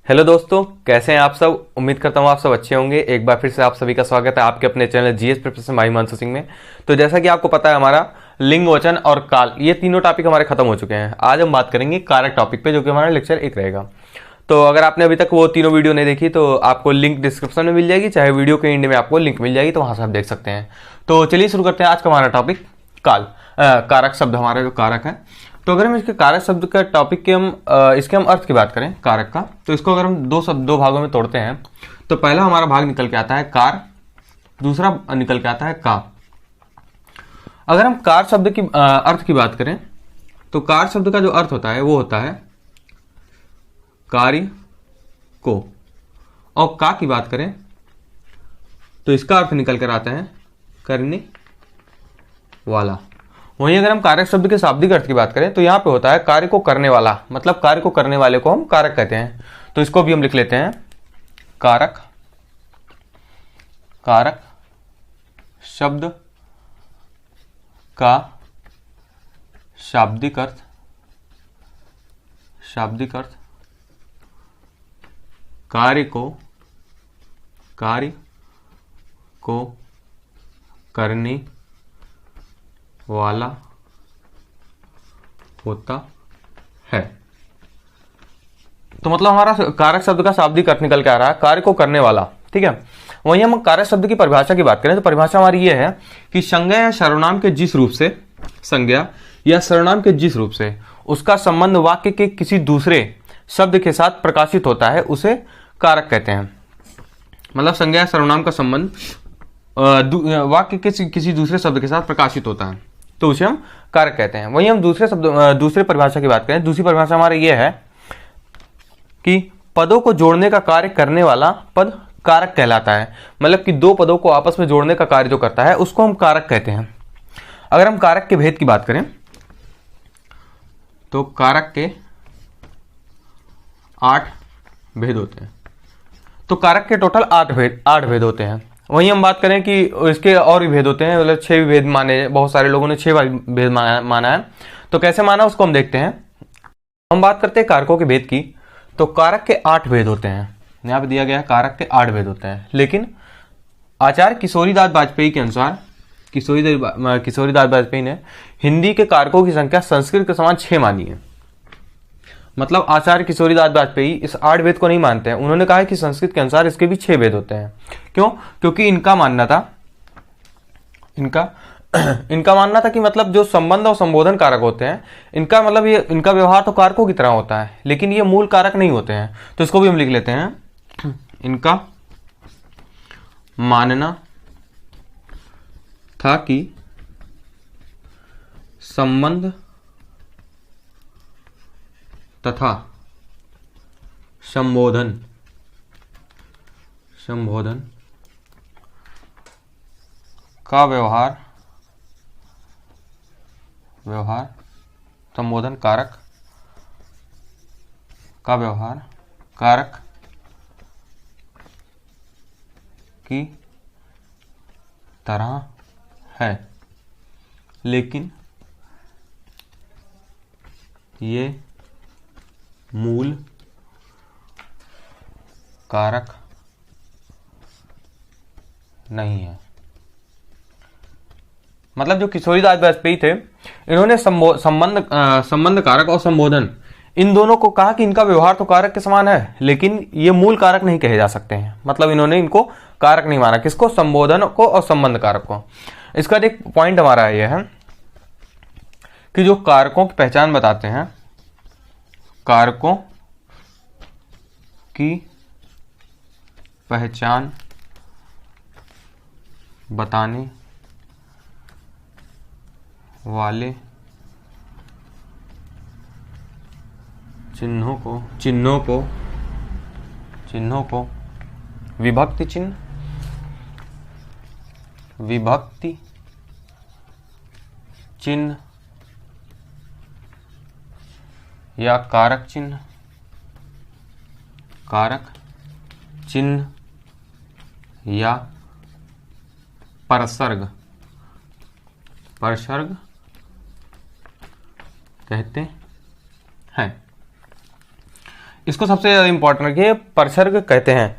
Hello दोस्तों, कैसे हैं आप सब। उम्मीद करता हूँ आप सब अच्छे होंगे। एक बार फिर से आप सभी का स्वागत है आपके अपने चैनल जीएस प्रिपरेशन भाई हिमांशु सिंह में। तो जैसा कि आपको पता है, हमारा लिंग, वचन और काल, ये तीनों टॉपिक हमारे खत्म हो चुके हैं। आज हम बात करेंगे कारक टॉपिक पे, जो कि हमारा लेक्चर 1 रहेगा। तो अगर आपने अभी तक वो तीनों वीडियो नहीं देखी तो आपको लिंक डिस्क्रिप्शन में मिल जाएगी, चाहे वीडियो के एंड में आपको लिंक मिल जाएगी, तो वहां से आप देख सकते हैं। तो चलिए शुरू करते हैं आज का हमारा टॉपिक, काल। कारक शब्द, हमारा जो कारक है। तो अगर हम इसके कारक शब्द का टॉपिक के इसके हम अर्थ की बात करें कारक का, तो इसको अगर हम दो भागों में तोड़ते हैं, तो पहला हमारा भाग निकल के आता है कार, दूसरा निकल के आता है का। अगर हम कार शब्द की अर्थ की बात करें, तो कार शब्द का जो अर्थ होता है वो होता है कार्य को, और का की बात करें तो इसका अर्थ निकल कर आता है करने वाला। वहीं अगर हम कारक शब्द के शाब्दिक अर्थ की बात करें, तो यहां पे होता है कार्य को करने वाला, मतलब कार्य को करने वाले को हम कारक कहते हैं। तो इसको भी हम लिख लेते हैं कारक। कारक शब्द का शाब्दिक अर्थ, शाब्दिक अर्थ कार्य को करने वाला होता है। तो मतलब हमारा कारक शब्द का शाब्दिक अर्थ निकल के आ रहा है कार्य को करने वाला, ठीक है। वहीं हम कारक शब्द की परिभाषा की बात करें, तो परिभाषा हमारी ये है कि संज्ञा या सर्वनाम के जिस रूप से, संज्ञा या सर्वनाम के जिस रूप से उसका संबंध वाक्य के किसी दूसरे शब्द के साथ प्रकाशित होता है, उसे कारक कहते हैं। मतलब संज्ञा या सर्वनाम का संबंध वाक्य के किसी दूसरे शब्द के साथ प्रकाशित होता है, तो उसे हम कारक कहते हैं। वहीं हम दूसरे परिभाषा की बात करें, दूसरी परिभाषा हमारी यह है कि पदों को जोड़ने का कार्य करने वाला पद कारक कहलाता है। मतलब कि दो पदों को आपस में जोड़ने का कार्य जो करता है, उसको हम कारक कहते हैं। अगर हम कारक के भेद की बात करें, तो कारक के 8 भेद होते हैं। तो कारक के टोटल 8 भेद होते हैं। वहीं हम बात करें कि इसके और भी भेद होते हैं, मतलब 6 भी भेद माने, बहुत सारे लोगों ने 6 भेद माना है। तो कैसे माना उसको हम देखते हैं। हम बात करते हैं कारकों के भेद की, तो कारक के 8 भेद होते हैं। यहाँ पे दिया गया है कारक के 8 भेद होते हैं, लेकिन आचार्य किशोरीदास वाजपेयी के अनुसार, किशोरीदास वाजपेयी ने हिंदी के कारकों की संख्या संस्कृत के समान 6 मानी है। मतलब आचार्य किशोरीदास वाजपेयी इस 8 भेद को नहीं मानते हैं। उन्होंने कहा है कि संस्कृत के अनुसार इसके भी 6 भेद होते हैं। क्यों? क्योंकि इनका मानना था, इनका मानना था कि मतलब जो संबंध और संबोधन कारक होते हैं, इनका मतलब ये, इनका व्यवहार तो कारकों की तरह होता है, लेकिन ये मूल कारक नहीं होते हैं। तो इसको भी हम लिख लेते हैं, इनका मानना था कि संबंध तथा संबोधन का व्यवहार संबोधन कारक का व्यवहार कारक की तरह है, लेकिन ये मूल कारक नहीं है। मतलब जो किशोरीदास वाजपेयी थे, इन्होंने संबंध कारक और संबोधन, इन दोनों को कहा कि इनका व्यवहार तो कारक के समान है, लेकिन ये मूल कारक नहीं कहे जा सकते हैं। मतलब इन्होंने इनको कारक नहीं माना, किसको? संबोधन को और संबंध कारक को। इसका एक पॉइंट हमारा यह है कि जो कारकों की पहचान बताते हैं, कारकों की पहचान बताने वाले चिन्हों को विभक्ति चिन्ह या कारक चिन्ह या परसर्ग कहते हैं। इसको सबसे ज्यादा इंपॉर्टेंट रखिए, परसर्ग कहते हैं।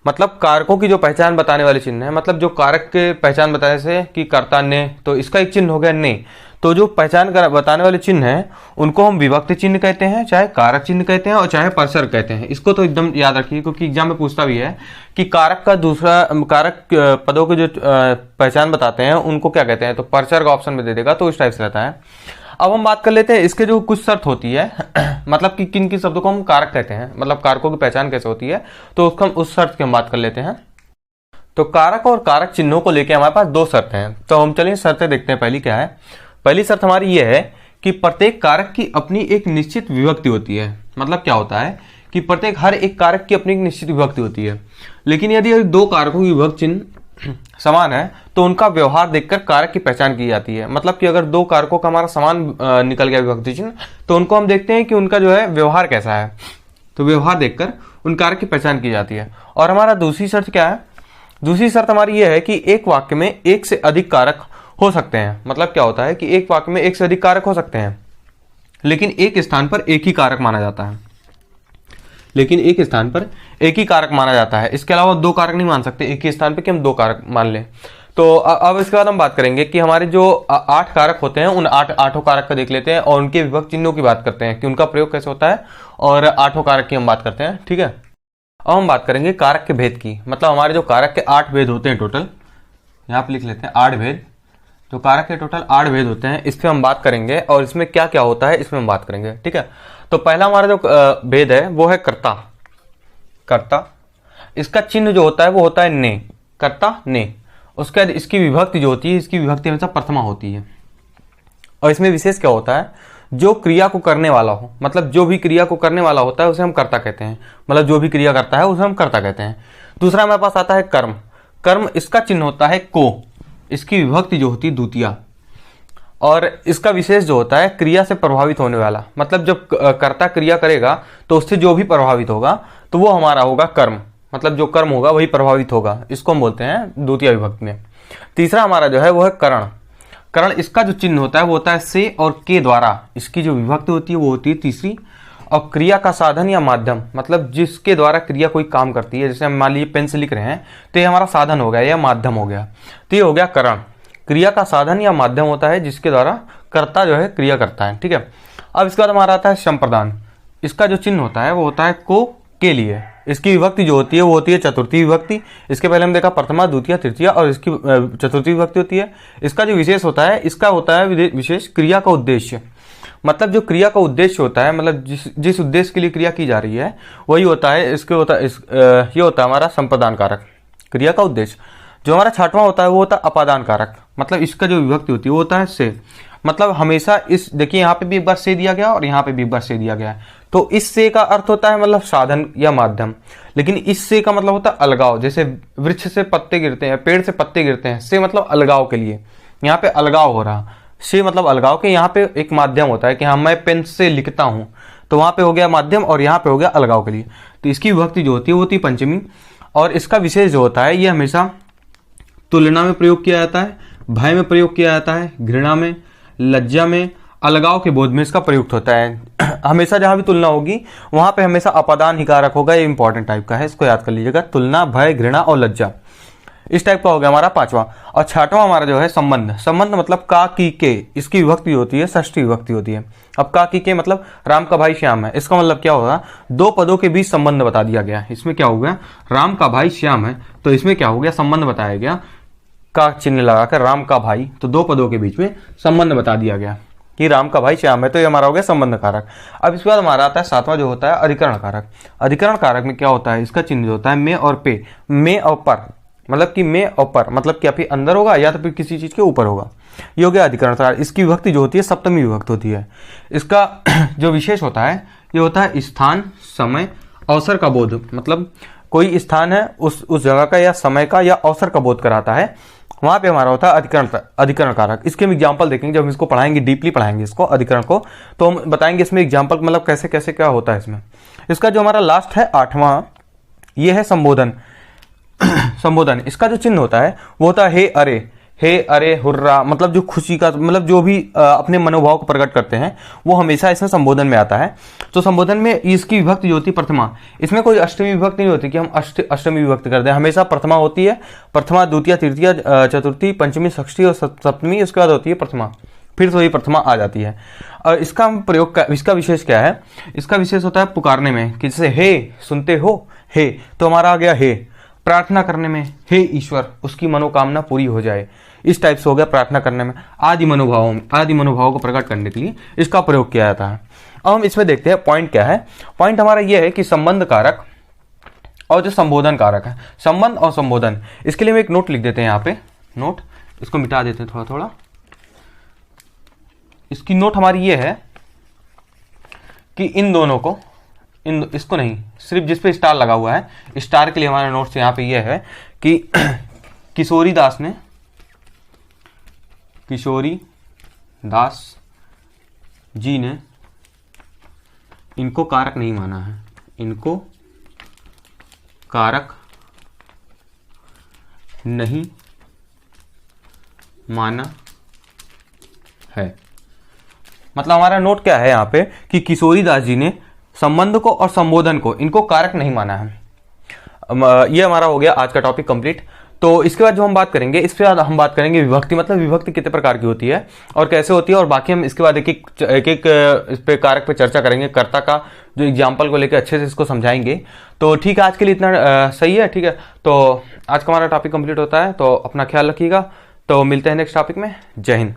मतलब कारकों की जो पहचान बताने वाले चिन्ह है, मतलब जो कारक के पहचान बताने से कि कर्ता ने, तो इसका एक चिन्ह हो गया ने। तो जो पहचान कर बताने वाले चिन्ह हैं उनको हम विभक्ति चिन्ह कहते हैं, चाहे कारक चिन्ह कहते हैं और चाहे परसर्ग कहते हैं। इसको तो एकदम याद रखिए, क्योंकि एग्जाम में पूछता भी है कि कारक का दूसरा कारक पदों के जो पहचान बताते हैं उनको क्या कहते हैं, तो परसर्ग ऑप्शन में दे देगा, तो इस टाइप से रहता है। अब हम बात कर लेते हैं इसके जो कुछ शर्त होती है मतलब कि किन किन शब्दों को हम कारक कहते हैं, मतलब कारकों की पहचान कैसे होती है, तो उसको हम उस शर्त की हम बात कर लेते हैं। तो कारक और कारक चिन्हों को लेकर हमारे पास दो शर्तें हैं, तो हम चलिए शर्तें देखते हैं। पहली क्या है, पहली शर्त हमारी ये है कि प्रत्येक कारक की अपनी एक निश्चित विभक्ति होती है। मतलब क्या होता है कि प्रत्येक हर एक कारक की अपनी एक निश्चित विभक्ति होती है, लेकिन यदि दो कारकों की विभक्ति चिन्ह समान है तो उनका व्यवहार देखकर कारक की पहचान की जाती है। मतलब कि अगर दो कारकों का हमारा समान निकल गया विभक्ति चिन्ह, तो उनको हम देखते हैं कि उनका जो है व्यवहार कैसा है, तो व्यवहार देखकर उन कारक की पहचान की जाती है। और हमारा दूसरी शर्त क्या है, दूसरी शर्त हमारी यह है कि एक वाक्य में एक से अधिक कारक हो सकते हैं। मतलब क्या होता है कि एक वाक्य में एक से अधिक कारक हो सकते हैं, लेकिन एक स्थान पर एक ही कारक माना जाता है, लेकिन एक स्थान पर एक ही कारक माना जाता है। इसके अलावा दो कारक नहीं मान सकते एक ही स्थान पर कि हम दो कारक मान लें। तो अब इसके बाद हम बात करेंगे कि हमारे जो 8 कारक होते हैं उन आठों कारक का देख लेते हैं और उनके विभक्ति चिन्हों की बात करते हैं कि उनका प्रयोग कैसे होता है, और 8 कारक की हम बात करते हैं। ठीक है, अब हम बात करेंगे कारक के भेद की। मतलब हमारे जो कारक के 8 भेद होते हैं टोटल, यहाँ पे लिख लेते हैं 8 भेद। तो कारक के टोटल 8 भेद होते हैं, इस पर हम बात करेंगे और इसमें क्या क्या होता है इसमें हम बात करेंगे। ठीक है, तो पहला हमारा जो भेद है वो है कर्ता। कर्ता, इसका चिन्ह जो होता है वो होता है ने, कर्ता ने। उसके बाद इसकी विभक्ति जो होती है, इसकी विभक्ति हमेशा प्रथमा होती है। और इसमें विशेष क्या होता है, जो क्रिया को करने वाला हो, मतलब जो भी क्रिया को करने वाला होता है उसे हम कर्ता कहते हैं। मतलब जो भी क्रिया करता है उसे हम कर्ता कहते हैं। दूसरा हमारे पास आता है कर्म। कर्म, इसका चिन्ह होता है को, इसकी विभक्ति जो होती है द्वितीया। और इसका विशेष जो होता है क्रिया से प्रभावित होने वाला। मतलब जब कर्ता क्रिया करेगा तो उससे जो भी प्रभावित होगा तो वो हमारा होगा कर्म। मतलब जो कर्म होगा वही प्रभावित होगा, इसको हम बोलते हैं द्वितीय विभक्ति में। तीसरा हमारा जो है वो है करण। करण, इसका जो चिन्ह होता है वो होता है से और के द्वारा। इसकी जो विभक्ति होती है वो होती है तीसरी। और क्रिया का साधन या माध्यम, मतलब जिसके द्वारा क्रिया कोई काम करती है, जैसे हम मान लीजिए पेन से लिख रहे हैं तो ये हमारा साधन हो गया या माध्यम हो गया, तो ये हो गया करण। क्रिया का साधन या माध्यम होता है जिसके द्वारा कर्ता जो है क्रिया करता है। ठीक है, अब इसके बाद हमारा आता है संप्रदान। इसका जो चिन्ह होता है वो होता है को के लिए। इसकी विभक्ति जो होती है वो होती है चतुर्थी विभक्ति। इसके पहले हम देखा प्रथमा, द्वितीय, तृतीय, और इसकी चतुर्थी विभक्ति होती है। इसका जो विशेष होता है, इसका होता है विशेष क्रिया का उद्देश्य। मतलब जो क्रिया का उद्देश्य होता है, मतलब जिस उद्देश्य के लिए क्रिया की जा रही है वही होता है, इसके होता है ये होता है हमारा संप्रदान कारक, क्रिया का उद्देश्य। जो हमारा 6वां होता है वो होता है अपादान कारक। मतलब इसका जो विभक्ति होती है वो होता है से। मतलब हमेशा इस, देखिए यहाँ पे भी एक बार से दिया गया और यहाँ पे भी एक बार से दिया गया है, तो इस से का अर्थ होता है मतलब साधन या माध्यम, लेकिन इस से का मतलब होता है अलगाव। जैसे वृक्ष से पत्ते गिरते हैं, पेड़ से पत्ते गिरते हैं, से मतलब अलगाव के लिए, यहाँ पे अलगाव हो रहा, से मतलब अलगाव के। यहाँ पे एक माध्यम होता है कि हाँ मैं पेन से लिखता हूँ, तो वहां पे हो गया माध्यम और यहाँ पे हो गया अलगाव के लिए। तो इसकी विभक्ति जो होती है वो होती है पंचमी। और इसका विशेष जो होता है ये हमेशा तुलना में प्रयोग किया जाता है, भय में प्रयोग किया जाता है, घृणा में, लज्जा में, अलगाव के बोध में इसका प्रयुक्त होता है। हमेशा जहां भी तुलना होगी वहां पे हमेशा अपादान ही कारक होगा। ये इंपॉर्टेंट टाइप का है, इसको याद कर लीजिएगा। तुलना, भय, घृणा और लज्जा, इस टाइप का हो गया हमारा 5वां। और 6वां हमारा जो है संबंध। संबंध मतलब का की के, इसकी विभक्ति होती है षष्ठी विभक्ति होती है। अब का की के मतलब राम का भाई श्याम है, इसका मतलब क्या होगा, दो पदों के बीच संबंध बता दिया गया। इसमें क्या हो गया, राम का भाई श्याम है, तो इसमें क्या हो गया, संबंध बताया गया, का चिन्ह लगाकर राम का भाई, तो दो पदों के बीच में संबंध बता दिया गया कि राम का भाई श्याम है, तो ये हमारा हो गया संबंध कारक। अब इसके बाद हमारा आता है 7वां जो होता है अधिकरण कारक। अधिकरण कारक में क्या होता है, इसका चिन्ह जो होता है में और पे, में और पर, मतलब कि में और पर, मतलब कि या फिर अंदर होगा या तो फिर किसी चीज के ऊपर होगा, ये हो गया अधिकरण कारक। इसकी विभक्ति जो होती है सप्तमी विभक्ति होती है। इसका जो विशेष होता है ये होता है स्थान, समय, अवसर का बोध। मतलब कोई स्थान है उस जगह का या समय का या अवसर का बोध कराता है, वहां पे हमारा होता है अधिकरण कारक। इसके हम एग्जाम्पल देखेंगे जब हम इसको पढ़ाएंगे, डीपली पढ़ाएंगे इसको अधिकरण को, तो हम बताएंगे इसमें एग्जाम्पल मतलब कैसे कैसे क्या होता है इसमें। इसका जो हमारा लास्ट है 8वां, ये है संबोधन। संबोधन, इसका जो चिन्ह होता है वो होता है हे अरे। हे, अरे, हुर्रा, मतलब जो खुशी का, मतलब जो भी अपने मनोभाव को प्रकट करते हैं वो हमेशा इसमें संबोधन में आता है। तो संबोधन में इसकी विभक्ति जो होती है प्रथमा, इसमें कोई अष्टमी विभक्ति नहीं होती कि हम अष्टमी विभक्ति कर दें, हमेशा प्रथमा होती है। प्रथमा, द्वितीय, तृतीय, चतुर्थी, पंचमी, षष्ठी और सप्तमी, उसके बाद होती है प्रथमा, फिर से वही प्रथमा आ जाती है। और इसका प्रयोग का, इसका विशेष क्या है? इसका विशेष होता है पुकारने में, कि जैसे हे, सुनते हो, हे, तो हमारा आ गया हे। प्रार्थना करने में, हे ईश्वर, उसकी मनोकामना पूरी हो जाए, इस टाइप से हो गया प्रार्थना करने में। आदि मनोभावों को प्रकट करने के लिए इसका प्रयोग किया जाता है। अब हम इसमें देखते हैं पॉइंट क्या है। पॉइंट हमारा यह है कि संबंध कारक और जो संबोधन कारक है, संबंध और संबोधन, इसके लिए हम एक नोट लिख देते हैं यहाँ पे, नोट, इसको मिटा देते हैं थोड़ा थोड़ा। इसकी नोट हमारी ये है कि इन दोनों को, इसको नहीं, सिर्फ जिस पे स्टार लगा हुआ है, स्टार के लिए हमारा नोट्स यहाँ पे ये है कि किशोरी दास जी ने इनको कारक नहीं माना है, इनको कारक नहीं माना है। मतलब हमारा नोट क्या है यहाँ पे कि किशोरी दास जी ने संबंध को और संबोधन को, इनको कारक नहीं माना है। ये हमारा हो गया आज का टॉपिक कंप्लीट। तो इसके बाद जो हम बात करेंगे, इसके बाद हम बात करेंगे विभक्ति, मतलब विभक्ति कितने प्रकार की होती है और कैसे होती है, और बाकी हम इसके बाद एक एक इस पे कारक पे चर्चा करेंगे, कर्ता का जो एग्जाम्पल को लेकर अच्छे से इसको समझाएंगे। तो ठीक है, आज के लिए इतना सही है। ठीक है, तो आज का हमारा टॉपिक कंप्लीट होता है, तो अपना ख्याल रखिएगा। तो मिलते हैं नेक्स्ट टॉपिक में। जय हिंद।